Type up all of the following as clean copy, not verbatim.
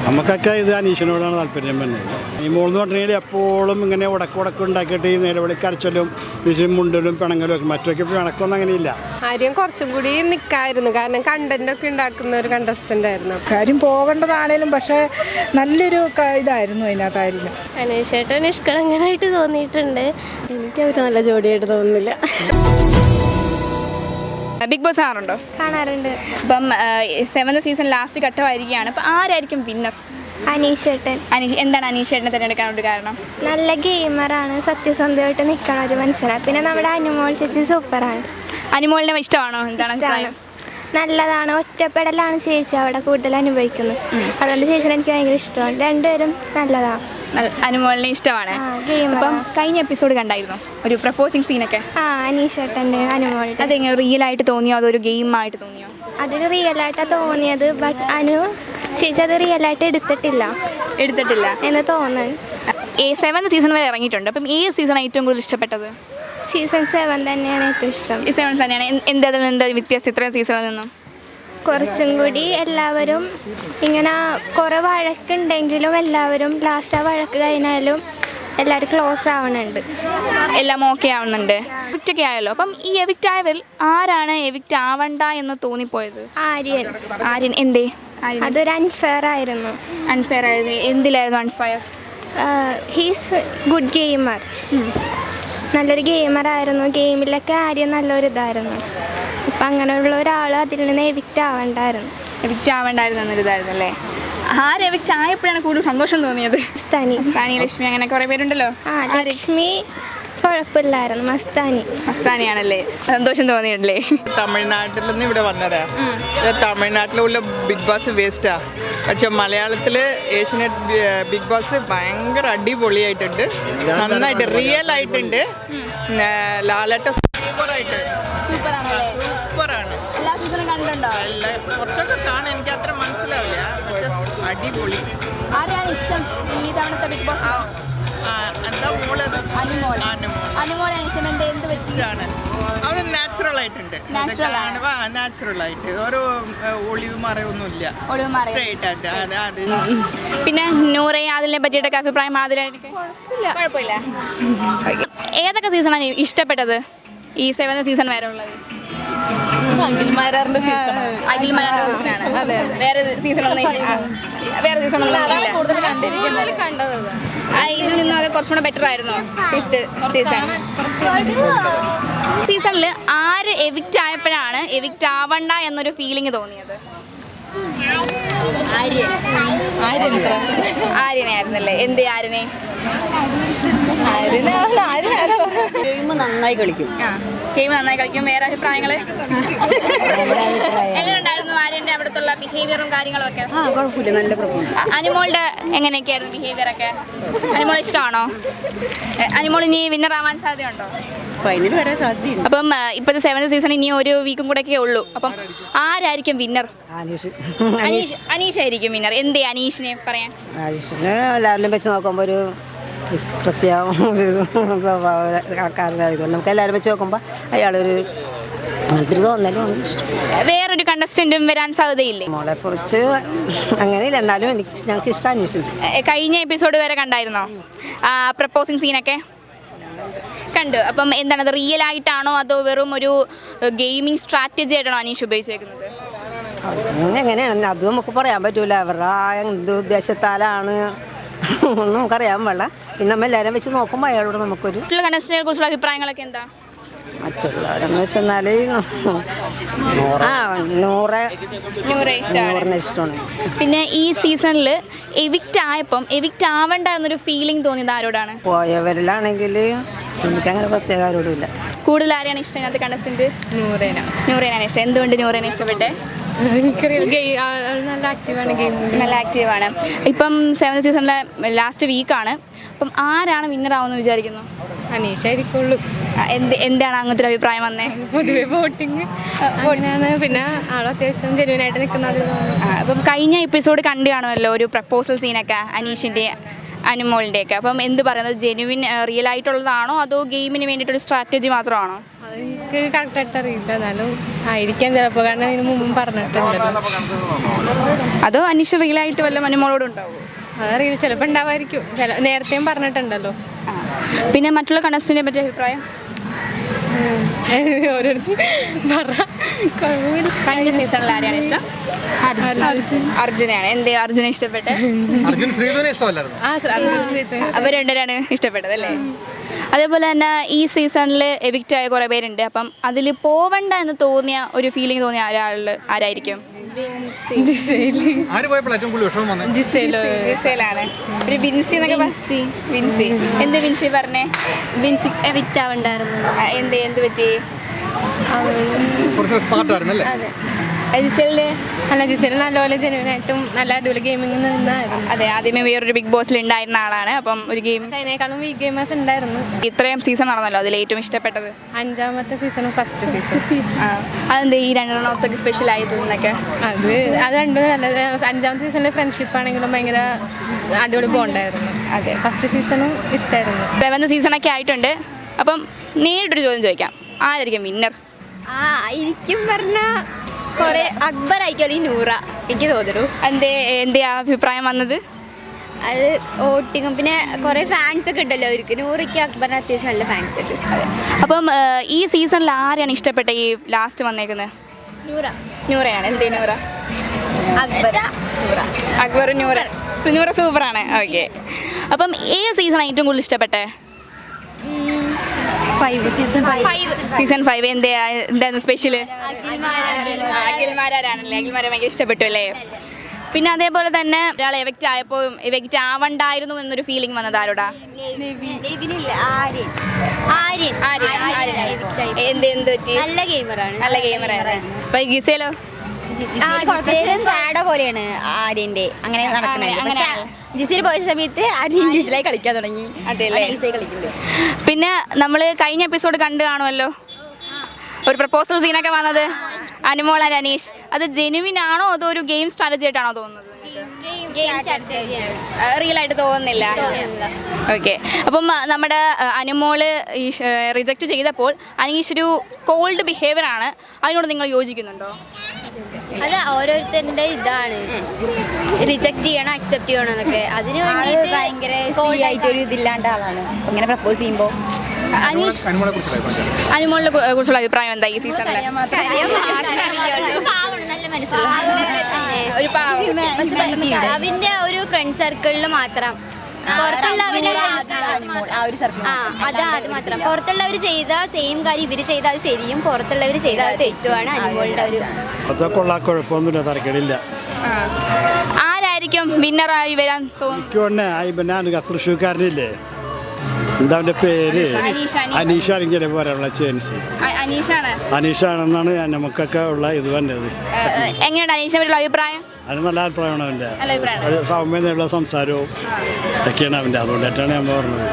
നമുക്കൊക്കെ ഇത് അനീഷിനോടാണ് താല്പര്യം വരുന്നത്. ഈ മോളെന്ന് പറഞ്ഞാൽ എപ്പോഴും ഇങ്ങനെ ഉടക്ക് ഉണ്ടാക്കിയിട്ട് ഈ നിലവിളി കരച്ചലും മുണ്ടലും പിണങ്ങലും ഒക്കെ, മറ്റൊക്കെ പിണക്കൊന്നും അങ്ങനെയില്ല. ആര്യം കുറച്ചും കൂടി നിൽക്കായിരുന്നു, കാരണം കണ്ടന്റ് ഒക്കെ ഉണ്ടാക്കുന്ന ഒരു കണ്ടസ്റ്റന്റ് ആയിരുന്നു. കാര്യം പോകേണ്ടതാണേലും പക്ഷേ നല്ലൊരു ഇതായിരുന്നു അതിനകത്തായിരുന്നു. അനീഷേട്ടൻ നിഷ്കളങ്കനായിട്ട് തോന്നിയിട്ടുണ്ട്. എനിക്ക് അവർ നല്ല ജോഡിയായിട്ട് തോന്നുന്നില്ല. ബിഗ് ബോസ് കാണാറുണ്ടോ? കാണാറുണ്ട്. അപ്പം 7th സീസൺ ലാസ്റ്റ് ഘട്ടമായിരിക്കുകയാണ്. അപ്പം ആരായിരിക്കും വിന്നർ? അനീഷേട്ടൻ. എന്താണ് അനീഷേട്ടനെ തിരഞ്ഞെടുക്കാനുള്ള കാരണം? നല്ല ഗെയിമറാണ്, സത്യസന്ധമായിട്ട് നിൽക്കണ ഒരു മനുഷ്യനാണ്. പിന്നെ നമ്മുടെ അനുമോൾ ചേച്ചി സൂപ്പറാണ്. അനുമോളിനെ ഇഷ്ടമാണോ? എന്താണ്? നല്ലതാണ്. ഒറ്റപ്പെടലാണ് ചേച്ചി അവിടെ കൂടുതൽ അനുഭവിക്കുന്നത്. അതുകൊണ്ട് ചേച്ചിനെ എനിക്ക് ഭയങ്കര ഇഷ്ടമാണ്. രണ്ടുപേരും നല്ലതാണ്. അനുമോളിനെ ഇഷ്ടമാണ്. അപ്പം കഴിഞ്ഞ എപ്പിസോഡ് കണ്ടായിരുന്നു ഒരു പ്രപ്പോസിങ് സീനൊക്കെ? അനീഷേട്ടൻ്റെ അനുമോളുടെ. അതെങ്ങനെ റിയൽ ആയിട്ട് തോന്നിയോ അതോ ഒരു ഗെയിം ആയിട്ട് തോന്നിയോ? അതൊരു റിയൽ ആയിട്ടാണ് തോന്നിയത്. ബട്ട് ചേച്ചി അത് റിയൽ ആയിട്ട് എടുത്തിട്ടില്ല എന്ന് തോന്നുന്നു. 7th സീസൺ വരെ ഇറങ്ങിയിട്ടുണ്ട്. അപ്പം ഈ സീസൺ ഏറ്റവും കൂടുതൽ ഇഷ്ടപ്പെട്ടത്? സീസൺ 7 തന്നെയാണ് ഏറ്റവും ഇഷ്ടം. ഈ 7 തന്നെയാണ്. എന്താ വ്യത്യാസം ഇത്രയും സീസണിൽ നിന്നും? കുറച്ചും കൂടി എല്ലാവരും ഇങ്ങനെ കുറേ വഴക്കുണ്ടെങ്കിലും എല്ലാവരും ലാസ്റ്റ് ആ വഴക്ക് കഴിഞ്ഞാലും എല്ലാവരും ക്ലോസ് ആവുന്നുണ്ട്, എല്ലാം ഓക്കെ ആവുന്നുണ്ട്. എവിക്റ്റ് ഒക്കെ ആയല്ലോ. അപ്പം ഈ എവിക്റ്റ് ആയവരിൽ ആരാണ് എവിക്റ്റ് ആവണ്ട എന്ന് തോന്നിപ്പോയത്? ആര്യൻ. എന്തേ? അതൊരു അൺഫെയർ ആയിരുന്നു. അൺഫെയർ ആയിരുന്നു. എന്തിലായിരുന്നു അൺഫെയർ? ഹീസ് ഗുഡ് ഗെയിമർ, നല്ലൊരു ഗെയിമറായിരുന്നു. ഗെയിമിലൊക്കെ ആര്യം നല്ലൊരു ഇതായിരുന്നു. അപ്പം അങ്ങനെയുള്ള ഒരാൾ അതിൽ നിന്ന് എവിക്റ്റ് ആവണ്ടായിരുന്നു എന്നൊരിതായിരുന്നു അല്ലേ? ആര് എവിക്റ്റ് ആയപ്പോഴാണ് കൂടുതൽ സന്തോഷം തോന്നിയത്? മസ്താനി, ലക്ഷ്മി, അങ്ങനെ കുറേ പേരുണ്ടല്ലോ. ലക്ഷ്മി കുഴപ്പമില്ലായിരുന്നു. മസ്താനിയാണല്ലേ സന്തോഷം തോന്നിയിട്ടില്ലേ? തമിഴ്നാട്ടിൽ നിന്ന് ഇവിടെ വന്നതാ. തമിഴ്നാട്ടിലുള്ള ബിഗ് ബോസ് വേസ്റ്റാ. പക്ഷെ മലയാളത്തിൽ ഏഷ്യനെറ്റ് ബിഗ് ബോസ് ഭയങ്കര അടിപൊളിയായിട്ടുണ്ട്, നന്നായിട്ട് റിയൽ ആയിട്ടുണ്ട്. ലാലേട്ട സൂപ്പറാണ്. കുറച്ചൊക്കെ കാണാൻ എനിക്ക് അത്ര മനസ്സിലാവില്ല. അടിപൊളി. ആരെയാണ് ഇഷ്ടം ഈ തവണത്തെ ബിഗ് ബോസ്? അവര് നാച്ചുറൽ ആയിട്ടുണ്ട്. നാച്ചുറൽ ആയിട്ട് ഒരു ഒളിവ് മറയൊന്നുമില്ല. പിന്നെ നൂറെ അതിനെ പറ്റിയിട്ടൊക്കെ അഭിപ്രായം? ആദിലൊക്കെ കുഴപ്പമില്ല. ഏതൊക്കെ സീസണാണ് ഇഷ്ടപ്പെട്ടത് ഈ 7th സീസൺ വരെ ഉള്ളത്? അഖിൽമാരാറിന്റെ സീസണാണ്. വേറെ സീസണൊന്നും ഇതിൽ നിന്നൊക്കെ കുറച്ചുകൂടെ ബെറ്റർ ആയിരുന്നോ 5th സീസണിൽ? ആര് എവിക്റ്റ് ആയപ്പോഴാണ് എവിക്റ്റ് ആവണ്ട എന്നൊരു ഫീലിംഗ് തോന്നിയത്? ആര്യനായിരുന്നല്ലേ? എന്തേ ആര്യനെ? ഗെയിം നന്നായി കളിക്കും. വേറെ അഭിപ്രായങ്ങൾ എങ്ങനെയുണ്ടായിരുന്നു ആര്യന്റെ അവിടുത്തെ ബിഹേവിയറും കാര്യങ്ങളും ഒക്കെ? കുഴപ്പമില്ല, നല്ല പ്രശ്നം. അനുമോളുടെ എങ്ങനെയൊക്കെയായിരുന്നു ബിഹേവിയർ ഒക്കെ? അനുമോൾ ഇഷ്ടമാണോ? അനുമോൾ ഇനി വിന്നർ ആവാൻ സാധ്യതയുണ്ടോ? ഫൈനൽ വരാൻ സാധ്യതയുണ്ട്. അപ്പം ഇപ്പോഴത്തെ 7th സീസൺ ഇനി ഒരു വീക്കും കൂടെ ഒക്കെ ഉള്ളൂ. അപ്പം ആരായിരിക്കും വിന്നർ? അനീഷായിരിക്കും വിന്നർ. എന്തേ അനീഷിനെ പറയാൻ? അനീഷിനെ എല്ലാവരിലും വെച്ച് നോക്കുമ്പോൾ ഒരു പ്രത്യേകം ആൾക്കാരായതുകൊണ്ട് നമുക്ക് എല്ലാവരും വെച്ച് നോക്കുമ്പോൾ അയാളൊരു അങ്ങനത്തെ തോന്നലും. വേറൊരു കണ്ടസ്റ്റന്റും വരാൻ സാധ്യതയില്ലേ? മോളെ കുറിച്ച് അങ്ങനെയില്ല, എന്നാലും ഞങ്ങൾക്ക് ഇഷ്ടം അന്വേഷിച്ചു. കഴിഞ്ഞ എപ്പിസോഡ് വരെ കണ്ടായിരുന്നോ പ്രപ്പോസിങ് സീനൊക്കെ? കണ്ടു. അപ്പം എന്താണ്, അത് റിയൽ ആയിട്ടാണോ അതോ വെറും ഒരു ഗെയിമിംഗ് സ്ട്രാറ്റജി ആയിട്ടാണോ അനീഷ് ഉപയോഗിച്ചേക്കുന്നത്? എങ്ങനെയാണ് അത് നമുക്ക് പറയാൻ പറ്റൂല. അവരുടെ എന്ത് ഉദ്ദേശത്താലാണ് നമുക്കറിയാൻ പാടില്ല. പിന്നെ നമ്മൾ എല്ലാവരും വെച്ച് നോക്കുമ്പോൾ അയാളോട് നമുക്കൊരു കണ്ടസ്റ്റന്റിനെ കുറിച്ചുള്ള അഭിപ്രായങ്ങളൊക്കെ എന്താ? മറ്റുള്ളവരെന്ന് വെച്ചെന്നാൽ നൂറെ ഇഷ്ടമാണ്. പിന്നെ ഈ സീസണിൽ എവിക്റ്റ് ആയപ്പം എവിക്റ്റ് ആവണ്ട എന്നൊരു ഫീലിംഗ് തോന്നിയത് ആരോടാണ്? പോയവരിലാണെങ്കിൽ എനിക്കങ്ങനെ പ്രത്യേക ആരോടുമില്ല. കൂടുതൽ ആരെയാണ് ഇഷ്ടം ഇതിനകത്ത് കണ്ടസ്റ്റന്റ്? നൂറേനാണ് ഇഷ്ടം. എന്തുകൊണ്ട് നൂറേനെ ഇഷ്ടപ്പെട്ടെ? നല്ല ആക്റ്റീവാണ്. ഇപ്പം 7th സീസണിലെ ലാസ്റ്റ് വീക്കാണ്. അപ്പം ആരാണ് വിന്നർ ആവുമെന്ന് വിചാരിക്കുന്നു? അനീഷായിരിക്കുള്ളൂ. എന്താണ് അങ്ങനത്തെ ഒരു അഭിപ്രായം വന്നേ? പൊതുവെ വോട്ടിങ് അങ്ങനെയാണ്. പിന്നെ ആൾ അത്യാവശ്യം ജെന്യുവനായിട്ട് നിൽക്കുന്നത്. അപ്പം കഴിഞ്ഞ എപ്പിസോഡ് കണ്ടു കാണുമല്ലോ ഒരു പ്രപ്പോസൽ സീനൊക്കെ അനീഷിൻ്റെ അനുമോളിൻ്റെയൊക്കെ. അപ്പം എന്ത് പറയുന്നത്, ജെന്യുവിൻ റിയൽ ആയിട്ടുള്ളതാണോ അതോ ഗെയിമിന് വേണ്ടിയിട്ടൊരു സ്ട്രാറ്റജി മാത്രമാണോ? എനിക്ക് കറക്റ്റായിട്ട് അറിയില്ല, എന്നാലും ആയിരിക്കാം ചിലപ്പോൾ, കാരണം ഇതിന് മുമ്പും പറഞ്ഞിട്ടുണ്ടല്ലോ. അതോ അനീഷ് റിയലായിട്ട് വല്ല അനുമോളോട് ഉണ്ടാവുമോ? അതറിയില്ല, ചിലപ്പോൾ ഉണ്ടാവായിരിക്കും, നേരത്തെയും പറഞ്ഞിട്ടുണ്ടല്ലോ. പിന്നെ മറ്റുള്ള കണ്ടസ്റ്റന്റിനെ പറ്റിയ അഭിപ്രായം? ഓരോരുത്തർ പറ, കുഴപ്പമില്ല. കഴിഞ്ഞ സീസണിൽ ആരെയാണ് ഇഷ്ടം? അർജുനെയാണ്. എന്തേ അർജുനെ ഇഷ്ടപ്പെട്ടെ? അവർ രണ്ടുപേരാണ് ഇഷ്ടപ്പെട്ടത് അല്ലേ? അതേപോലെ തന്നെ ഈ സീസണിൽ എവിക്റ്റ് ആയ കുറേ പേരുണ്ട്. അപ്പം അതിൽ പോവണ്ട എന്ന് തോന്നിയ ഒരു ഫീലിംഗ് തോന്നിയ ആരായിരിക്കും? ജിസേലാണ്. ഒരു ബിൻസി എന്നൊക്കെ ബിൻസി. എന്ത് ബിൻസി പറഞ്ഞേ? ബിൻസി എവിക്റ്റ് ആവണ്ടായിരുന്നു. എന്ത് പറ്റി? അതെ. ജിസേലിന് അല്ല, ജിസേല് നല്ലപോലെ ജനുവനായിട്ടും നല്ല അടിപൊളി ഗെയിമിംഗ് നിന്നായിരുന്നു. അതെ, ആദ്യമേ വേറൊരു ബിഗ് ബോസിൽ ഉണ്ടായിരുന്ന ആളാണ്. അപ്പം ഒരു ഗെയിം അതിനേക്കാളും വീക്ക് ഗെയിമേഴ്സ് ഉണ്ടായിരുന്നു. ഇത്രയും സീസൺ നടന്നല്ലോ, അതിൽ ഏറ്റവും ഇഷ്ടപ്പെട്ടത് 5ാമത്തെ സീസണും ഫസ്റ്റ് സീസൺ. അതെന്താ ഈ രണ്ടെണ്ണത്തൊക്കെ സ്പെഷ്യൽ ആയതെന്നൊക്കെ? അത് രണ്ടും നല്ല. 5ാമത്തെ സീസണിൽ ഫ്രണ്ട്ഷിപ്പ് ആണെങ്കിലും ഭയങ്കര അടിപൊളി ബോണ്ടായിരുന്നു. അതെ, ഫസ്റ്റ് സീസണും ഇഷ്ടമായിരുന്നു. 7th സീസണൊക്കെ ആയിട്ടുണ്ട്. അപ്പം നേരിട്ടൊരു ചോദ്യം ചോദിക്കാം, ആരായിരിക്കും വിന്നർ? എനിക്കും പറഞ്ഞാൽ കുറെ അക്ബർ ആയിരിക്കും, അല്ലെങ്കിൽ നൂറ എനിക്ക് തോന്നുന്നു. എന്തേ ആ അഭിപ്രായം വന്നത്? അത് വോട്ടിങ്ങും പിന്നെ കുറെ ഫാൻസ് ഒക്കെ ഉണ്ടല്ലോ അവർക്ക്. നൂറയ്ക്ക് അക്ബറിന് അത്യാവശ്യം നല്ല ഫാൻസ് ഉണ്ട്. അപ്പം ഈ സീസണിൽ ആരെയാണ് ഇഷ്ടപ്പെട്ട ഈ ലാസ്റ്റ് വന്നേക്കുന്നത്? നൂറയാണ്. എന്തേ നൂറ? അക്ബർ നൂറ സൂപ്പറാണ്. ഓക്കെ, അപ്പം ഏത് സീസണാണ് ഏറ്റവും കൂടുതൽ ഇഷ്ടപ്പെട്ടെ? സീസൺ 5. എന്തായിരുന്നു സ്പെഷ്യല്? അഖിൽമാരാണല്ലേ, അഖിൽമാരെ ഭയങ്കര ഇഷ്ടപ്പെട്ടു അല്ലേ? പിന്നെ അതേപോലെ തന്നെ ഒരാൾ എവക്റ്റ് ആയപ്പോൾ എവക്റ്റ് ആവണ്ടായിരുന്നു എന്നൊരു ഫീലിംഗ് വന്നത് ആരോടാ? എന്ത് പറ്റി? നല്ല ഗെയിമറാണ്. നല്ല ഗെയിമറാണ്. അപ്പൊ ജിസേലോ? പോലെയാണ് ആര്യന്റെ അങ്ങനെ നടക്കുന്നത്. ജിസിൽ പോയ സമയത്ത് ആര്യൻ ജിസിലായി കളിക്കാൻ തുടങ്ങി. അതെല്ലേ? പിന്നെ നമ്മൾ കഴിഞ്ഞ എപ്പിസോഡ് കണ്ടു കാണുമല്ലോ, ഒരു പ്രപ്പോസൽ സീനൊക്കെ വന്നത് അനുമോൾ ആൻഡ് അനീഷ്. അത് ജെനുവിൻ ആണോ അതോ ഒരു ഗെയിം സ്ട്രാറ്റജി ആയിട്ടാണോ തോന്നുന്നത്? റിയൽ ആയിട്ട് തോന്നുന്നില്ല. ഓക്കെ, അപ്പം നമ്മുടെ അനുമോള് റിജക്റ്റ് ചെയ്തപ്പോൾ അനീഷ് ഒരു കോൾഡ് ബിഹേവിയർ ആണ്, അതിനോട് നിങ്ങൾ യോജിക്കുന്നുണ്ടോ? അത് ഓരോരുത്തരുടെ ഇതാണ്, റിജക്റ്റ് ചെയ്യണം അക്സെപ്റ്റ് ചെയ്യണം എന്നൊക്കെ. അതിന് വേണ്ടിയിട്ട് ഭയങ്കര ആയിട്ടൊരു ഇതില്ലാണ്ട ആളാണ് ഇങ്ങനെ പ്രപ്പോസ് ചെയ്യുമ്പോൾ. അനീഷ്, അനുമോളിനെ കുറിച്ചുള്ള അഭിപ്രായം എന്താ ഈ സീസണിൽ? ഒരു പാവം. അവന്റെ ഒരു ഫ്രണ്ട് സർക്കിളിൽ മാത്രം, അത് മാത്രം. പുറത്തുള്ളവർ ചെയ്ത സെയിം കാര്യം ഇവര് ചെയ്താൽ അത് ശരിയും, പുറത്തുള്ളവർ ചെയ്താൽ അത് തെറ്റുമാണ് അനുമോളുടെ ഒരു. കുഴപ്പമൊന്നുമില്ല, തരക്കേടില്ല. ആരായിരിക്കും വിന്നറായി വരാൻ തോന്നുന്നു? തൃശ്ശൂർക്കാരനില്ലേ, എന്താ അവൻ്റെ പേര്? അനീഷ് ആണെങ്കിൽ പറയാനുള്ള ചാൻസ് അനീഷാണെന്നാണ് നമുക്കൊക്കെ ഉള്ള ഇത് വന്നത്. എങ്ങനെയുണ്ട് അനീഷിനെ പറ്റിയുള്ള അഭിപ്രായം? അത് നല്ല അഭിപ്രായമാണ് അവൻ്റെ. സൗമ്യതയുള്ള സംസാരവും ഒക്കെയാണ് അവൻ്റെ, അതുകൊണ്ടായിട്ടാണ് ഞാൻ പറഞ്ഞത്.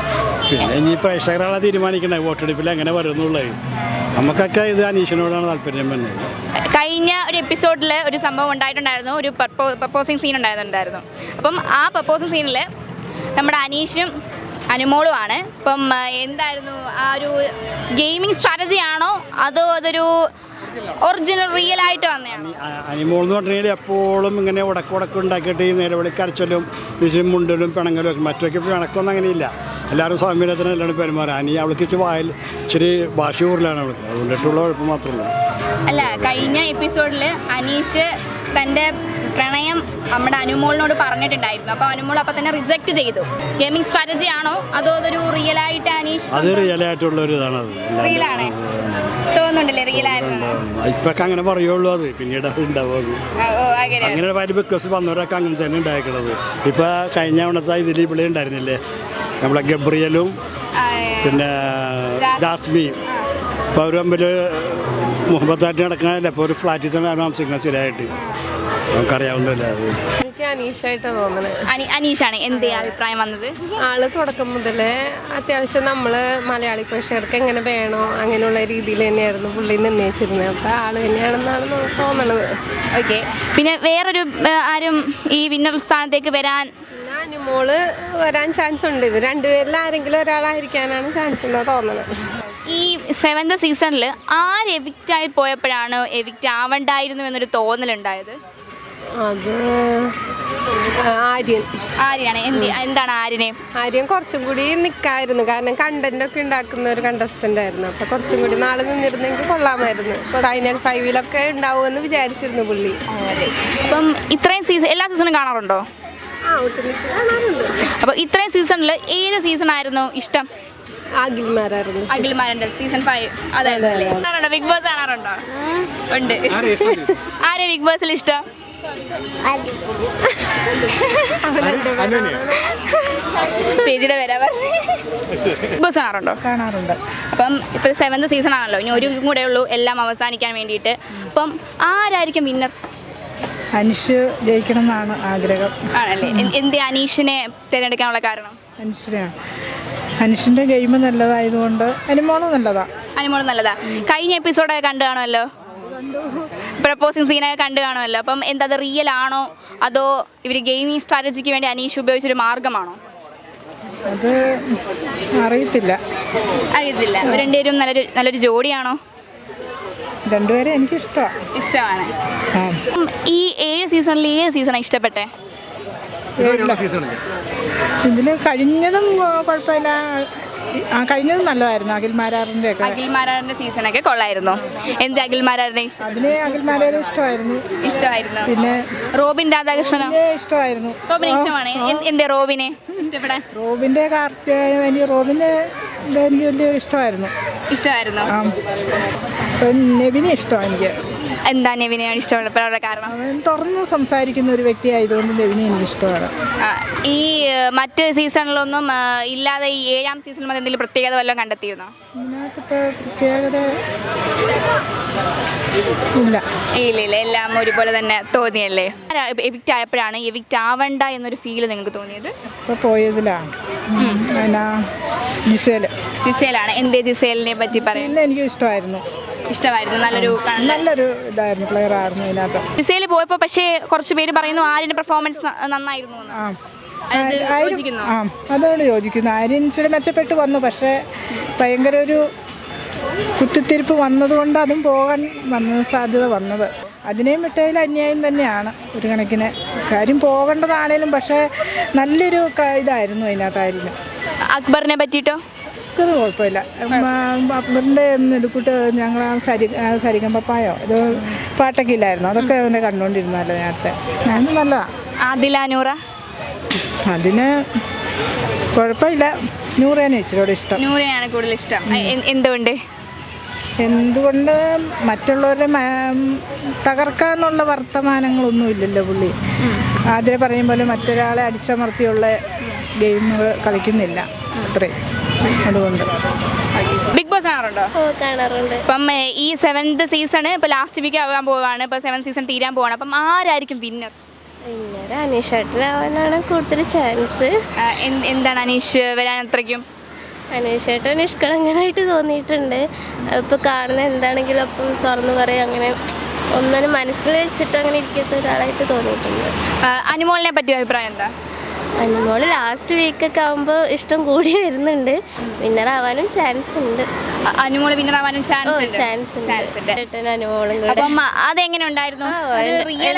പിന്നെ ഇനി പ്രേക്ഷകരാളെ തീരുമാനിക്കണേ വോട്ടെടുപ്പിൽ എങ്ങനെ വരുന്നുള്ളത്. നമുക്കൊക്കെ ഇത് അനീഷിനോടാണ് താല്പര്യം വരുന്നത്. കഴിഞ്ഞ ഒരു എപ്പിസോഡിൽ ഒരു സംഭവം ഉണ്ടായിട്ടുണ്ടായിരുന്നു, ഒരു പ്രപ്പോസിങ് സീൻ ഉണ്ടായിരുന്നു. അപ്പം ആ പ്രപ്പോസിങ് സീനിൽ നമ്മുടെ അനീഷും അനുമോളുമാണ്. അപ്പം എന്തായിരുന്നു ആ ഒരു ഗെയിമിംഗ് സ്ട്രാറ്റജി ആണോ അതോ അതൊരു ഒറിജിനൽ റിയൽ ആയിട്ട് വന്നതാണ്? അനിമോൾ എന്ന് പറഞ്ഞാൽ എപ്പോഴും ഇങ്ങനെ ഉടക്ക് ഉണ്ടാക്കിയിട്ട് ഈ നിലവിളി കരച്ചലും മുണ്ടലും പിണങ്ങലും ഒക്കെ. മറ്റൊക്കെ പിണക്കൊന്നും അങ്ങനെയില്ല, എല്ലാവരും സൗമ്യത്തിന് എല്ലാവരും പെരുമാറുക. അനി അവൾക്ക് ഇച്ചിരി ഭാഷ കൂടുതലാണ് അവൾക്ക്, അതുകൊണ്ടിട്ടുള്ള കുഴപ്പം മാത്രമല്ല. അല്ല, കഴിഞ്ഞ എപ്പിസോഡിൽ അനീഷ് തൻ്റെ പ്രണയം നമ്മുടെ അനുമോളിനോട് പറഞ്ഞിട്ടുണ്ടായിരുന്നു. അപ്പോൾ അനുമോൾ അപ്പം തന്നെ റിജക്റ്റ് ചെയ്തു. ഗെയിമിംഗ് സ്ട്രാറ്റജി ആണോ അതോ അതൊരു റിയൽ ആയിട്ട് അനീഷ്? അത് റിയൽ ആയിട്ടുള്ള ഒരു ഇതാണ്. അത് റിയലാണ് തോന്നുന്നുണ്ടല്ലേ? റിയൽ ആയിരുന്നു ഇപ്പൊക്കെ അങ്ങനെ പറയുള്ളൂ, അത് പിന്നീട് അത് ഉണ്ടാവും. അങ്ങനെ വലിയ ബിക്കോസ് വന്നവരൊക്കെ അങ്ങനെ തന്നെ ഉണ്ടായിരിക്കണത്. ഇപ്പൊ കഴിഞ്ഞ തവണത്തെ ഇതിൽ ഇവിടെ ഉണ്ടായിരുന്നില്ലേ നമ്മളെ ഗബ്രിയലും പിന്നെ ജാസ്മിയും. ഇപ്പോൾ അവർ തമ്മിൽ മുഹബത്തായിട്ട് നടക്കണല്ലേ. ഇപ്പോൾ ഒരു ഫ്ലാറ്റിൽ തന്നെ താമസിക്കുന്നത് ശരിയായിട്ട് നമുക്കറിയാവുന്നതല്ലേ. അത് എനിക്ക് അനീഷായിട്ടാണ് തോന്നുന്നത്. അനീഷാണ്. എന്തേ അഭിപ്രായം വന്നത്? ആള് തുടക്കം മുതലേ അത്യാവശ്യം നമ്മൾ മലയാളി പ്രേക്ഷകർക്ക് എങ്ങനെ വേണോ അങ്ങനെയുള്ള രീതിയിൽ തന്നെയായിരുന്നു പുള്ളി നിർണ്ണയിച്ചിരുന്നത്. അപ്പോൾ ആള് തന്നെയാണെന്നാണ് നമുക്ക് തോന്നണത്. ഓക്കെ, പിന്നെ വേറൊരു ആരും ഈ വിന്നർ സ്ഥാനത്തേക്ക് വരാൻ? പിന്നെ അനുമോള് വരാൻ ചാൻസ് ഉണ്ട്. ഇവർ രണ്ടുപേരിൽ ആരെങ്കിലും ഒരാളായിരിക്കാനാണ് ചാൻസ് ഉണ്ടോ തോന്നണത്. ഈ 7th സീസണിൽ ആര് എവിക്റ്റായി പോയപ്പോഴാണ് എവിക്റ്റ് ആവണ്ടായിരുന്നു എന്നൊരു തോന്നലുണ്ടായത്? അത് ആര്യൻ. ആര്യാണ്. എന്താണ് ആര്യൻ കുറച്ചും കൂടി നിൽക്കായിരുന്നു, കാരണം കണ്ടന്റ് ഒക്കെ ഉണ്ടാക്കുന്ന ഒരു കണ്ടസ്റ്റന്റ് ആയിരുന്നു. അപ്പൊ കുറച്ചും കൂടി നാളെ നിന്നിരുന്നെങ്കിൽ കൊള്ളാമായിരുന്നു. ഫൈനൽ 5-ലൊക്കെ ഉണ്ടാവുമെന്ന് വിചാരിച്ചിരുന്നു പുള്ളി. അപ്പം ഇത്രയും സീസൺ എല്ലാ സീസണും കാണാറുണ്ടോ? കാണാറുണ്ട്. അപ്പോൾ ഇത്രയും സീസണിൽ ഏത് സീസൺ ആയിരുന്നു ഇഷ്ടം? അഖിൽമാരായിരുന്നു. സീസൺ 5 അതാണല്ലേ. ബിഗ് ബോസ് കാണാറുണ്ടോ? ഉണ്ട്. ആരെ ബിഗ് ബോസിൽ ഇഷ്ടം? ചേച്ചിയുടെ പേരാ പറഞ്ഞു. ബിഗ് ബോസ് കാണാറുണ്ടോ? കാണാറുണ്ട്. അപ്പം ഇപ്പോൾ 7th സീസൺ ആണല്ലോ, ഇനി ഒരു കൂടെ ഉള്ളൂ എല്ലാം അവസാനിക്കാൻ വേണ്ടിയിട്ട്. അപ്പം ആരായിരിക്കും വിന്നർ? അനീഷ് ജയിക്കണം എന്നാണ് ആഗ്രഹം. ആണല്ലേ. എന്ത് അനീഷിനെ തിരഞ്ഞെടുക്കാനുള്ള കാരണം? അനീഷിൻ്റെ ഗെയിം നല്ലതായതുകൊണ്ട് അനുമോളും നല്ലതാ. കഴിഞ്ഞ എപ്പിസോഡൊക്കെ കണ്ടു കാണുമല്ലോ, പ്രപ്പോസിങ് സീനൊക്കെ കണ്ടു കാണുമല്ലോ. അപ്പം എന്താ, അത് റിയൽ ആണോ അതോ ഇവർ ഗെയിമിങ് സ്ട്രാറ്റജിക്ക് വേണ്ടി അനീഷ് ഉപയോഗിച്ചൊരു മാർഗമാണോ? അത് അറിയത്തില്ല. രണ്ടുപേരും നല്ലൊരു ജോഡിയാണോ? രണ്ടുപേരും എനിക്കിഷ്ടമാണ്. ഈ 7 സീസണിൽ ഏത് സീസണാണ് ഇഷ്ടപ്പെട്ടെ? ഇതിൽ കഴിഞ്ഞതും കുഴപ്പമില്ല, കഴിഞ്ഞതും നല്ലതായിരുന്നു. അഖിൽമാരാറിന്റെ സീസണൊക്കെ കൊള്ളായിരുന്നു. എന്ത് അഖിൽമാരാറിനെ ഇഷ്ടമായിരുന്നു? പിന്നെ റോബിൻ രാധാകൃഷ്ണനോ? ഇഷ്ടമായിരുന്നു. റോബിനെ ഇഷ്ടമാണ്. എന്താ റോബിനെ ഇഷ്ടപ്പെടാൻ? റോബിന്റെ വലിയ ഇഷ്ടമായിരുന്നു. നെവിനെ ഇഷ്ടമാണ് എനിക്ക്. എന്താ നെവിനെയാണ് ഇഷ്ടമുള്ള കാരണം? അവൻ തുറന്ന് സംസാരിക്കുന്ന ഒരു വ്യക്തി ആയതുകൊണ്ട് നെവിനെ എനിക്ക് ഇഷ്ടമാണ്. ഈ മറ്റ് സീസണിലൊന്നും ഇല്ലാതെ ഈ 7ാം സീസണിൽ എന്തെങ്കിലും പ്രത്യേകത വല്ലതും കണ്ടെത്തിയിരുന്നോ? ഇതിനകത്തിപ്പോൾ പ്രത്യേകത ഇല്ല. എല്ലാം ഒരുപോലെ തന്നെ തോന്നിയല്ലേ? എവിക്റ്റ് ആയപ്പോഴാണ് എവിക്റ്റ് ആവണ്ട എന്നൊരു ഫീൽ നിങ്ങൾക്ക് തോന്നിയത്? ഇപ്പോൾ പോയതിലാണ് ജിസേലാണ്. എന്തേ ജിസേലിനെ പറ്റി പറയാം? എനിക്ക് ഇഷ്ടമായിരുന്നു. നല്ലൊരു ഇതായിരുന്നു, പ്ലെയർ ആയിരുന്നു ഇതിനകത്ത്. ജിസേൽ പോയപ്പോൾ പക്ഷേ കുറച്ച് പേര് പറയുന്നു ആര്യൻ്റെ പെർഫോമൻസ് നന്നായിരുന്നു. അതോട് യോജിക്കുന്നു. ആര്യൻ ഇച്ചിരി മെച്ചപ്പെട്ട് വന്നു, പക്ഷേ ഭയങ്കര ഒരു കുത്തിത്തിരിപ്പ് വന്നതുകൊണ്ട് അതും പോകാൻ സാധ്യത വന്നത്. അതിനെയും വിട്ടതിൽ അന്യായം തന്നെയാണ് ഒരു കണക്കിന്. കാര്യം പോകേണ്ടതാണേലും പക്ഷേ നല്ലൊരു ഇതായിരുന്നു അതിനകത്തായിരുന്നു. അക്ബറിനെ പറ്റിയിട്ടോ? അത് കുഴപ്പമില്ല. അക്ബറിൻ്റെ ഇതുകൂട്ട് ഞങ്ങൾ സരിഗം പപ്പായോ ഇത് പാട്ടൊക്കെ ഇല്ലായിരുന്നു, അതൊക്കെ അവനെ കണ്ടുകൊണ്ടിരുന്നല്ലോ നേരത്തെ. നല്ലതാണ്. ആദില നൂറ? അതിന് കുഴപ്പമില്ല. നൂറേനെ ഇച്ചിരിയോടെ ഇഷ്ടം. നൂറയാണ് കൂടുതൽ ഇഷ്ടം. എന്തുകൊണ്ട് മറ്റുള്ളവരെ തകർക്കാന്നുള്ള വർത്തമാനങ്ങളൊന്നും ഇല്ലല്ലോ പുള്ളി. ആദ്യം പറയും പോലെ മറ്റൊരാളെ അടിച്ചമർത്തിയുള്ള ഗെയിമുകൾ കളിക്കുന്നില്ല, അത്രയും. അതുകൊണ്ട് ബിഗ് ബോസ് കാണാറുണ്ടോ? കാണാറുണ്ട്. അപ്പം ഈ 7th സീസൺ ഇപ്പോൾ ലാസ്റ്റ് വീക്ക് ആകാൻ പോവാണ്. ഇപ്പോൾ 7th സീസൺ തീരാൻ പോവാണ്. അപ്പം ആരായിരിക്കും വിന്നർ? അനീഷേട്ടനാവാനാണ് കൂടുതൽ ചാൻസ്. എന്താണ് അനീഷ് വരാൻ അത്രയ്ക്കും? അനീഷേട്ടൻ നിഷ്കളങ്കനായിട്ട് തോന്നിയിട്ടുണ്ട്. ഇപ്പോൾ കാണുന്ന എന്താണെങ്കിലും അപ്പം തുറന്നു പറയും, അങ്ങനെ ഒന്നിനും മനസ്സിൽ വെച്ചിട്ട് അങ്ങനെ ഇരിക്കാത്ത ഒരാളായിട്ട് തോന്നിയിട്ടുണ്ട്. അനുമോളിനെ പറ്റിയ അഭിപ്രായം എന്താ? അനുമോള് ലാസ്റ്റ് വീക്കൊക്കെ ആകുമ്പോൾ ഇഷ്ടം കൂടി വരുന്നുണ്ട്. വിന്നറാവാനും ചാൻസ് ഉണ്ട്. അനുമോള് വിന്നറാവാനും ചാൻസ് ഉണ്ട്. അപ്പം അതെങ്ങനെ ഉണ്ടായിരുന്നു? അല്ല, റിയൽ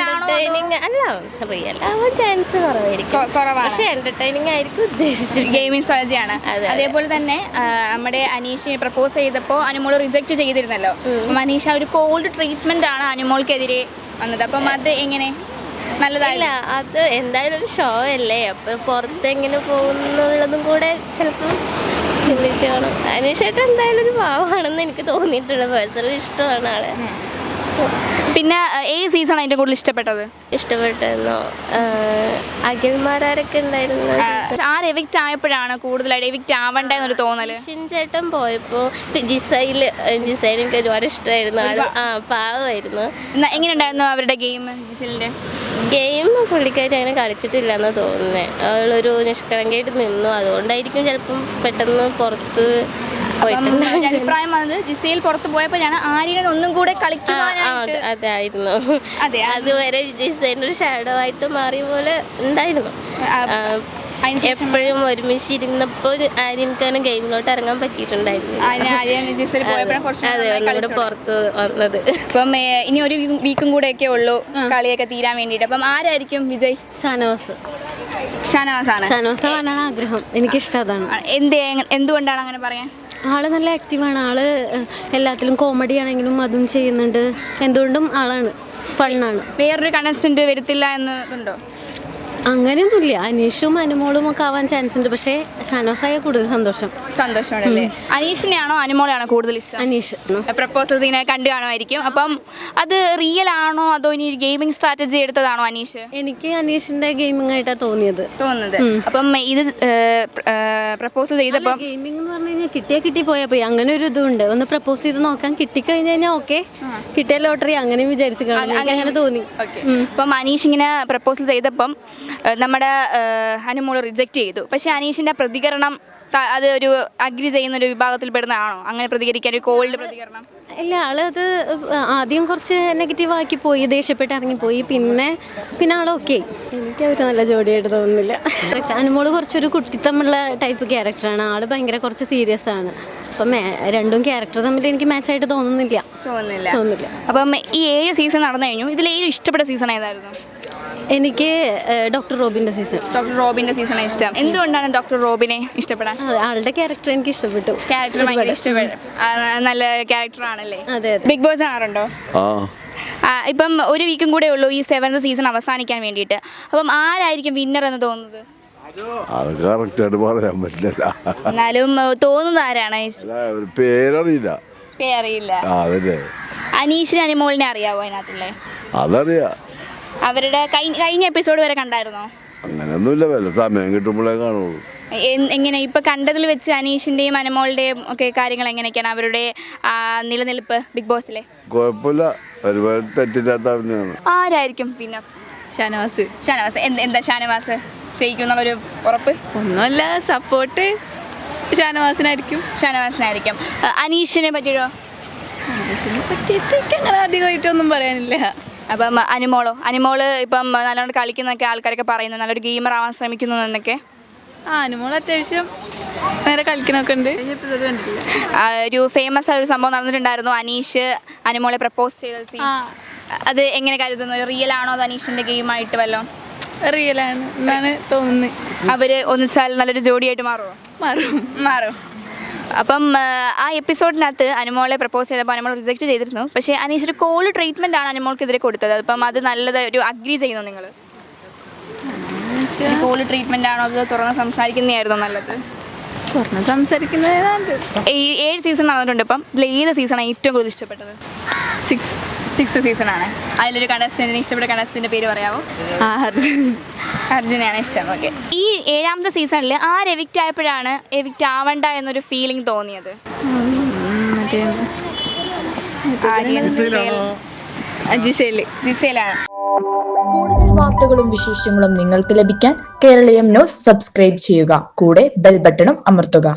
ആവാൻ ചാൻസ് കുറവായിരിക്കും, പക്ഷെ എന്റർടൈനിങ് ആയിരിക്കും ഉദ്ദേശിച്ചത്. ഗെയിമിംഗ് സ്ട്രാറ്റജിയാണ്. അതേപോലെ തന്നെ നമ്മുടെ അനീഷിനെ പ്രപ്പോസ് ചെയ്തപ്പോൾ അനുമോള് റിജക്റ്റ് ചെയ്തിരുന്നല്ലോ. അപ്പം അനീഷ ഒരു കോൾഡ് ട്രീറ്റ്മെന്റ് ആണ് അനുമോൾക്കെതിരെ വന്നത്. അപ്പം അത് എങ്ങനെ? നല്ലതല്ല, അത് എന്തായാലും ഒരു ഷോ അല്ലേ, അപ്പൊ പുറത്തെങ്ങനെ പോകുന്നുള്ളതും കൂടെ ചിലപ്പോൾ ചിന്തിക്കണം. അനീഷേട്ടൻ എന്തായാലും ഒരു പാവമാണെന്ന് എനിക്ക് തോന്നിയിട്ടുണ്ട്. പേഴ്സണലി ഇഷ്ടമാണ് ആളെ. പിന്നെ ഏത് സീസൺ ഏറ്റവും കൂടുതൽ ഇഷ്ടപ്പെട്ടിരുന്നോ? അഖിൽമാരൊക്കെ ഉണ്ടായിരുന്നു. ആര് എവിക്റ്റ് ആയപ്പോഴാണ് കൂടുതലായിട്ട് എവിക്റ്റ് ആവണ്ട എന്നൊരു തോന്നല്? ചേട്ടൻ പോയപ്പോൾ ജിസൈൽ എനിക്ക് ഒരുപാട് ഇഷ്ടമായിരുന്നു. ആള് പാവമായിരുന്നു. എങ്ങനെ ഉണ്ടായിരുന്നു അവരുടെ ഗെയിം? ജിസൈലിന്റെ ഗെയിം പുള്ളിക്കാരി അങ്ങനെ കളിച്ചിട്ടില്ല എന്ന് തോന്നുന്നത്. അവളൊരു നിഷ്കളങ്കയായിട്ട് നിന്നു, അതുകൊണ്ടായിരിക്കും ചിലപ്പം പെട്ടെന്ന് പുറത്ത് അഭിപ്രായം വന്നത് ജിസൈൽ പുറത്ത് പോയപ്പോഴാണ് ആര്യനെ ഒന്നും കൂടെ കളിക്കുവാനായിട്ട്. അതായിരുന്നു. അതുവരെ ജിസൈലിന്റെ ഒരു ഷാഡോ ആയിട്ട് മാറിയ പോലെ ഉണ്ടായിരുന്നു. എപ്പോഴും ഒരുമിച്ചിരുന്നപ്പോൾ ആര്യൻക്കാണ് ഗെയിമിലോട്ട് ഇറങ്ങാൻ പറ്റിയിട്ടുണ്ടായിരുന്നു. അതെ, ഒന്നുകൂടെ പുറത്ത് വന്നത്. അപ്പം ഇനി ഒരു വീക്കും കൂടെയൊക്കെ ഉള്ളൂ കളിയൊക്കെ തീരാൻ വേണ്ടിയിട്ട്. അപ്പം ആരായിരിക്കും വിജയ്? ഷാനവാസ് ആവാനാണ് ആഗ്രഹം. എനിക്കിഷ്ടം അതാണ്. എന്തുകൊണ്ടാണ് അങ്ങനെ പറയാൻ? ആള് നല്ല ആക്റ്റീവാണ്. ആള് എല്ലാത്തിലും കോമഡി ആണെങ്കിലും അതും ചെയ്യുന്നുണ്ട്. എന്തുകൊണ്ടും ആളാണ് ഫണ്ണാണ്. വേറൊരു കണ്ടസ്റ്റന്റ് വരത്തില്ല എന്നുണ്ടോ? അങ്ങനെയൊന്നുമില്ല. അനീഷും അനുമോളും ഒക്കെ ആവാൻ ചാൻസ് ഉണ്ട്. പക്ഷേ ഷാനവാസായ കൂടുതൽ സന്തോഷമാണല്ലേ? അനീഷിനെയാണോ അനുമോളെയാണോ കൂടുതൽ ഇഷ്ടം? അനീഷ്. പ്രപ്പോസൽ സീനെ കണ്ടു കാണുമായിരിക്കും. അപ്പം അത് റിയൽ ആണോ അതോ ഇനി ഗെയിമിംഗ് സ്ട്രാറ്റജി എടുത്തതാണോ അനീഷ്? എനിക്ക് അനീഷിന്റെ ഗെയിമിംഗ് ആയിട്ടാണ് തോന്നുന്നത്. അപ്പം ഇത് പ്രപ്പോസൽ ചെയ്തപ്പോൾ ഗെയിമിംഗ് എന്ന് പറഞ്ഞു കഴിഞ്ഞാൽ കിട്ടി പോയാൽ അങ്ങനെ ഒരു ഇതുണ്ട്. ഒന്ന് പ്രപ്പോസ് ചെയ്ത് നോക്കാൻ, കിട്ടിക്കഴിഞ്ഞ് കഴിഞ്ഞാൽ ഓക്കെ, കിട്ടിയ ലോട്ടറി അങ്ങനെ വിചാരിച്ചു കാണും. അങ്ങനെ തോന്നി. അപ്പം അനീഷ് ഇങ്ങനെ പ്രപ്പോസൽ ചെയ്തപ്പം നമ്മുടെ അനുമോൾ റിജക്റ്റ് ചെയ്തു. പക്ഷേ അനീഷിൻ്റെ പ്രതികരണം അത് ഒരു അഗ്രി ചെയ്യുന്ന ഒരു വിഭാഗത്തിൽ പെടുന്നതാണോ അങ്ങനെ പ്രതികരിക്കാൻ? ഒരു കോൾഡ് പ്രതികരണം ഇല്ല, ആളത് ആദ്യം കുറച്ച് നെഗറ്റീവാക്കി പോയി, ദേഷ്യപ്പെട്ട് ഇറങ്ങിപ്പോയി. പിന്നെ ആളോക്കെ. എനിക്ക് അവർ നല്ല ജോഡിയായിട്ട് തോന്നുന്നില്ല. അനുമോള് കുറച്ചൊരു കുട്ടിത്തമുള്ള ടൈപ്പ് ക്യാരക്ടറാണ്. ആള് ഭയങ്കര കുറച്ച് സീരിയസ് ആണ്. അപ്പം രണ്ടും ക്യാരക്ടർ തമ്മിൽ എനിക്ക് മാച്ചായിട്ട് തോന്നുന്നില്ല. അപ്പം ഈ 7 സീസൺ നടന്നു കഴിഞ്ഞു. ഇതിൽ 7 ഇഷ്ടപ്പെട്ട സീസൺ ഏതായിരുന്നു? എനിക്ക് ഡോക്ടർ റോബിൻ്റെ സീസൺ ഇഷ്ടം. എന്തുകൊണ്ടാണ് ഡോക്ടർ റോബിനെ ഇഷ്ടപ്പെടാൻ? ആളുടെ ക്യാരക്ടർ എനിക്ക് ഇഷ്ടപ്പെട്ടു. ക്യാരക്ടർ ഭയങ്കര ഇഷ്ടപ്പെട്ടു. നല്ല ക്യാരക്ടറാണല്ലേ? അതെ. ബിഗ് ബോസ് കാണാറുണ്ടോ? ഇപ്പം ഒരു വീക്കും കൂടെ ഉള്ളൂ ഈ 7th സീസൺ അവസാനിക്കാൻ വേണ്ടിയിട്ട്. അപ്പം ആരായിരിക്കും വിന്നർ എന്ന് തോന്നുന്നത്? അത് കറക്റ്റായിട്ട് പറയാൻ പറ്റില്ല. എന്നാലും തോന്നുന്നത് ആരാണ്? പേരറിയില്ല. അനീഷിന് അനുമോളിനെ അറിയാവോ അതിനകത്തുള്ളേ? അതറിയാം. അവരുടെ കഴിഞ്ഞ എപ്പിസോഡ് വരെ കണ്ടായിരുന്നോ? അങ്ങനെയൊന്നുമില്ല, വല്ല സമയം കിട്ടുമ്പോഴേ കാണുള്ളൂ. എങ്ങനെ ഇപ്പൊ കണ്ടതിൽ വെച്ച് അനീഷിന്റെയും അനുമോളുടെയും ഒക്കെ കാര്യങ്ങൾ എങ്ങനെയൊക്കെയാണ് അവരുടെ നിലനിൽപ്പ് ബിഗ് ബോസിലെ? കുഴപ്പമില്ല, ഒരുപാട് തെറ്റില്ലാത്ത അഭിനയമാണ്. ആരായിരിക്കും പിന്നെ? ഷാനവാസ്. എന്താ ഷാനവാസ് ജയിക്കുന്നുള്ളൊരു ഉറപ്പ്? ഒന്നുമല്ല, സപ്പോർട്ട് ഷാനവാസിനായിരിക്കും. അനീഷിനെ പറ്റിയോ? അനീഷിനെ പറ്റിയിട്ട് അങ്ങനെ അധികമായിട്ടൊന്നും പറയാനില്ല. അപ്പം അനുമോള് ഇപ്പം നല്ലോണം കളിക്കുന്നൊക്കെ ആൾക്കാരൊക്കെ പറയുന്നു, നല്ലൊരു ഗെയിമർ ആവാൻ ശ്രമിക്കുന്നു എന്നൊക്കെ. അനുമോൾ അത്യാവശ്യം നേരെ കളിക്കണമൊക്കെ ഉണ്ട്. ഒരു ഫേമസ് ആയ ഒരു സംഭവം നടന്നിട്ടുണ്ടായിരുന്നു, അനീഷ് അനുമോളെ പ്രപ്പോസ് ചെയ്ത സീൻ. അത് എങ്ങനെ കരുതുന്നു? റിയൽ ആണോ അത് അനീഷിന്റെ ഗെയിമായിട്ട് വല്ലതും? റിയലാണ് എന്നാണ് തോന്നുന്നത്. അവര് ഒന്നിച്ചാൽ നല്ലൊരു ജോഡിയായിട്ട് മാറും. അപ്പം ആ എപ്പിസോഡിനകത്ത് അനുമോളെ പ്രപ്പോസ് ചെയ്തപ്പോൾ അനുമോൾ റിജക്റ്റ് ചെയ്തിരുന്നു. പക്ഷേ അനീഷ് ഒരു കോൾഡ് ട്രീറ്റ്മെൻറ്റ് ആണ് അനുമോൾക്കെതിരെ കൊടുത്തത്. അപ്പം അത് നല്ലത് ഒരു അഗ്രി ചെയ്യുന്നു നിങ്ങൾ? കോൾഡ് ട്രീറ്റ്മെൻറ്റ് ആണോ അത് തുറന്ന് സംസാരിക്കുന്നതായിരുന്നോ നല്ലത്? തുറന്ന് സംസാരിക്കുന്നതാണ്. ഈ 7 സീസൺ നടന്നിട്ടുണ്ട്. ഇപ്പം ഇതിൽ ഏത് സീസണാണ് ഏറ്റവും കൂടുതൽ ഇഷ്ടപ്പെട്ടത്? 6th സീസണാണ്. അതിലൊരു കണ്ടസ്റ്റൻറ്റിന് ഇഷ്ടപ്പെട്ട കണ്ടസ്റ്റൻ്റെ പേര് പറയാമോ? അർജുനെയാണ് ഇഷ്ടം. ഓക്കെ. ഈ 7ാമത്തെ സീസണിൽ ആര് എവിക്റ്റ് ആയപ്പോഴാണ് എവിക്റ്റ് ആവണ്ട എന്നൊരു ഫീലിംഗ് തോന്നിയത്? ജിസേലാണ്. കൂടുതൽ വാർത്തകളും വിശേഷങ്ങളും നിങ്ങൾക്ക് ലഭിക്കാൻ കേരളീയം ന്യൂസ് സബ്സ്ക്രൈബ് ചെയ്യുക. കൂടെ ബെൽ ബട്ടണും അമർത്തുക.